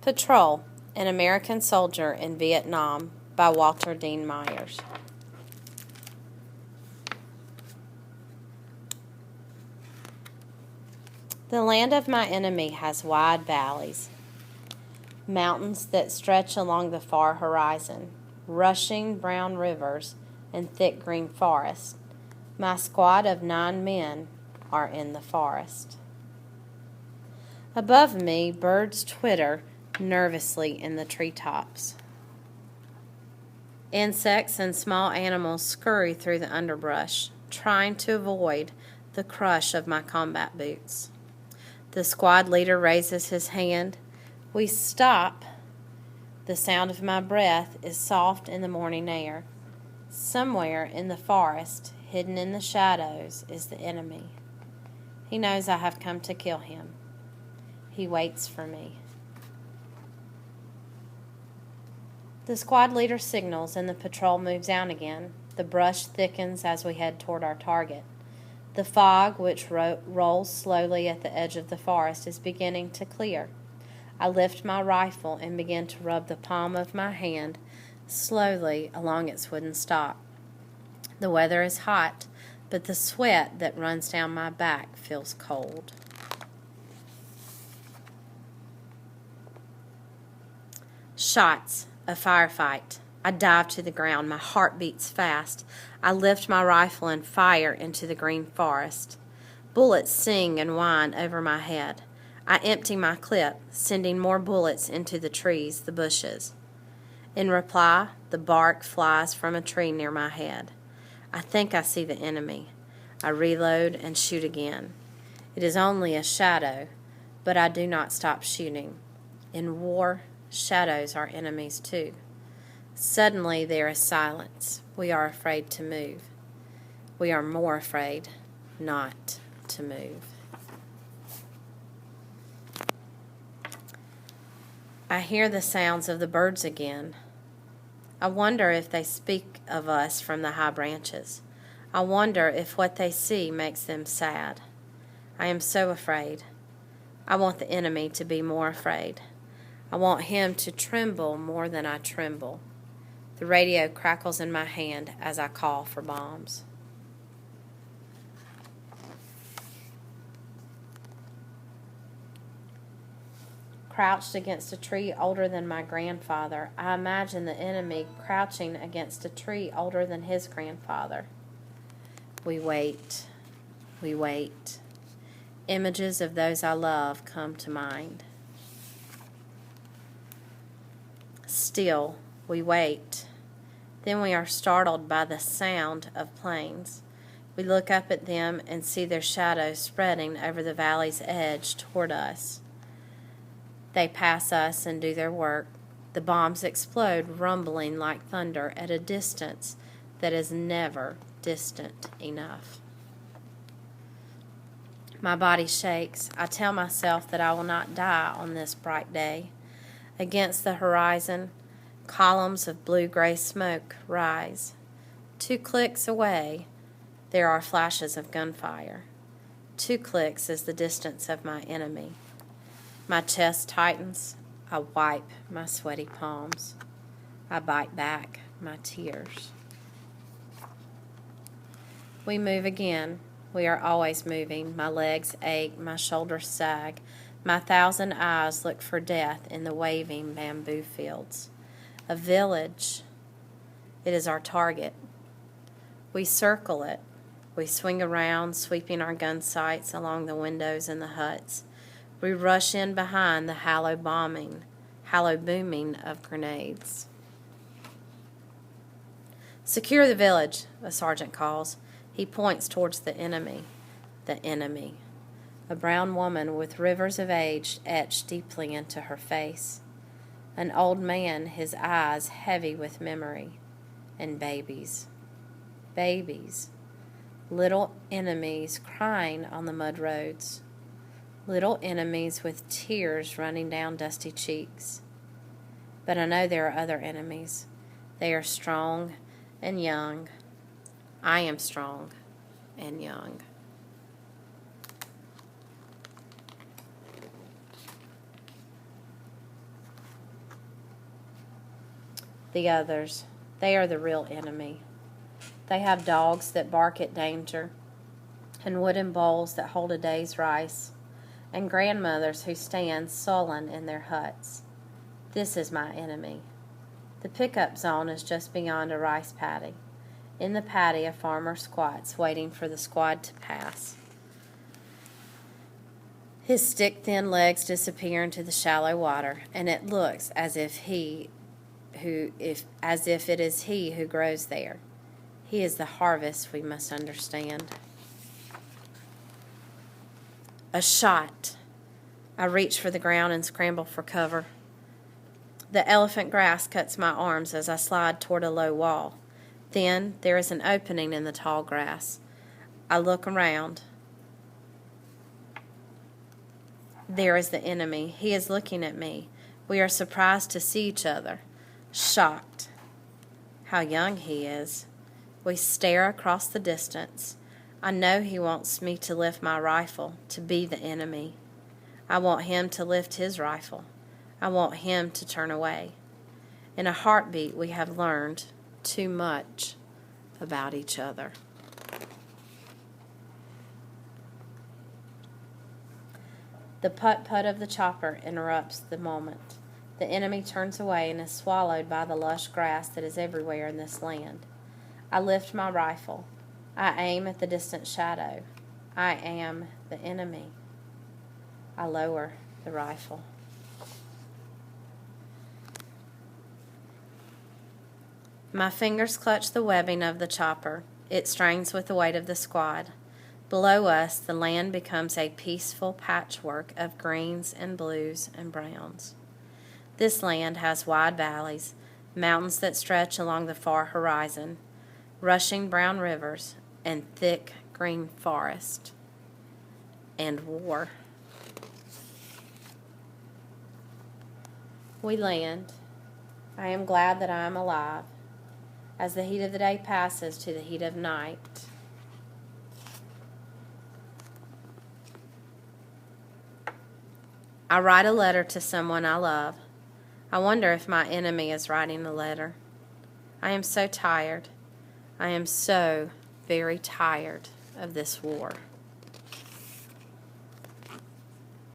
Patrol, An American Soldier in Vietnam by Walter Dean Myers. The land of my enemy has wide valleys, mountains that stretch along the far horizon, rushing brown rivers, and thick green forests. My squad of 9 men are in the forest. Above me, birds twitter nervously in the treetops. Insects and small animals scurry through the underbrush, trying to avoid the crush of my combat boots. The squad leader raises his hand. We stop. The sound of my breath is soft in the morning air. Somewhere in the forest, hidden in the shadows, is the enemy. He knows I have come to kill him. He waits for me. The squad leader signals and the patrol moves out again. The brush thickens as we head toward our target. The fog, which rolls slowly at the edge of the forest, is beginning to clear. I lift my rifle and begin to rub the palm of my hand slowly along its wooden stock. The weather is hot, but the sweat that runs down my back feels cold. Shots. A firefight. I dive to the ground. My heart beats fast. I lift my rifle and fire into the green forest. Bullets sing and whine over my head. I empty my clip, sending more bullets into the trees, the bushes. In reply, the bark flies from a tree near my head. I think I see the enemy. I reload and shoot again. It is only a shadow, but I do not stop shooting. In war, shadows are enemies too. Suddenly there is silence. We are afraid to move. We are more afraid not to move. I hear the sounds of the birds again. I wonder if they speak of us from the high branches. I wonder if what they see makes them sad. I am so afraid. I want the enemy to be more afraid. I want him to tremble more than I tremble. The radio crackles in my hand as I call for bombs. Crouched against a tree older than my grandfather, I imagine the enemy crouching against a tree older than his grandfather. We wait. We wait. Images of those I love come to mind. Still, we wait. Then we are startled by the sound of planes. We look up at them and see their shadows spreading over the valley's edge toward us. They pass us and do their work. The bombs explode, rumbling like thunder at a distance that is never distant enough. My body shakes. I tell myself that I will not die on this bright day. Against the horizon, columns of blue-gray smoke rise. 2 clicks away, there are flashes of gunfire. 2 clicks is the distance of my enemy. My chest tightens. I wipe my sweaty palms. I bite back my tears. We move again. We are always moving. My legs ache. My shoulders sag. My 1,000 eyes look for death in the waving bamboo fields. A village. It is our target. We circle it. We swing around, sweeping our gun sights along the windows and the huts. We rush in behind the hollow booming of grenades. Secure the village, a sergeant calls. He points towards the enemy. The enemy. A brown woman with rivers of age etched deeply into her face. An old man, his eyes heavy with memory. And babies. Babies. Little enemies crying on the mud roads. Little enemies with tears running down dusty cheeks. But I know there are other enemies. They are strong and young. I am strong and young. The others, they are the real enemy. They have dogs that bark at danger, and wooden bowls that hold a day's rice, and grandmothers who stand sullen in their huts. This is my enemy. The pickup zone is just beyond a rice paddy. In the paddy, a farmer squats, waiting for the squad to pass. His stick-thin legs disappear into the shallow water, and it looks as if it is he who grows there. He is the harvest we must understand. A shot. I reach for the ground and scramble for cover. The elephant grass cuts my arms as I slide toward a low wall. Then there is an opening in the tall grass. I look around. There is the enemy. He is looking at me. We are surprised to see each other. Shocked. How young he is. We stare across the distance. I know he wants me to lift my rifle, to be the enemy. I want him to lift his rifle. I want him to turn away. In a heartbeat, we have learned too much about each other. The putt-putt of the chopper interrupts the moment. The enemy turns away and is swallowed by the lush grass that is everywhere in this land. I lift my rifle. I aim at the distant shadow. I am the enemy. I lower the rifle. My fingers clutch the webbing of the chopper. It strains with the weight of the squad. Below us, the land becomes a peaceful patchwork of greens and blues and browns. This land has wide valleys, mountains that stretch along the far horizon, rushing brown rivers, and thick green forest, and war. We land. I am glad that I am alive. As the heat of the day passes to the heat of night, I write a letter to someone I love. I wonder if my enemy is writing a letter. I am so tired. I am so very tired of this war.